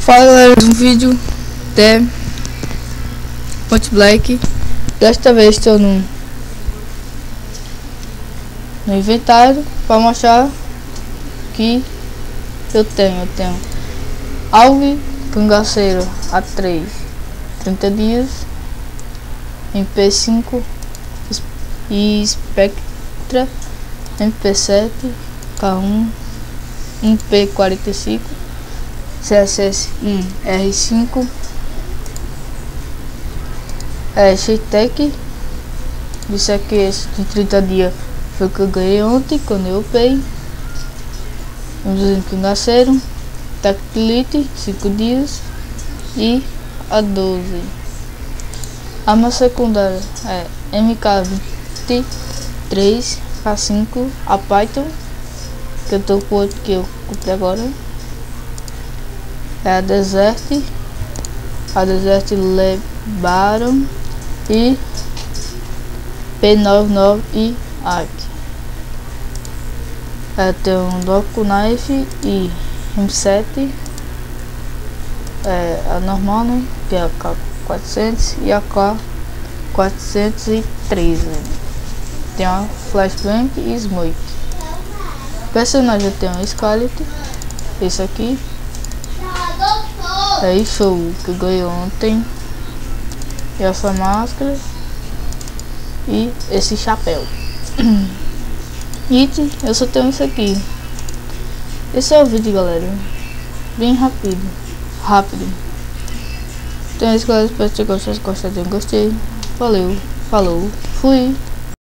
Fala galera, um vídeo de Point Black. Desta vez estou no inventário para mostrar que eu tenho Alve Cangaceiro A3 30 dias, MP5 e Spectra MP7 K1 MP45 CSS 1R5 Cheatec. Isso aqui, esse de 30 dias foi que eu ganhei ontem quando eu upei. Um cangaceiro Tactilite 5 dias e a 12. Arma secundária é MK23 K5 a Python, que eu tô com outro que eu comprei agora. É a Desert Lebaron e P99 e Arc. Tem um Doku Knife e M7, a normal, né, que é a K400 e a K413. Tem uma Flashbang e Smoke. Personagem tem um Scarlet, esse aqui. Show que eu ganhei ontem. E essa máscara e esse chapéu. Item, eu só tenho isso aqui. Esse é o vídeo, galera, bem rápido. Então é isso, galera, espero que vocês tenham gostado. Gostei, valeu, falou, fui.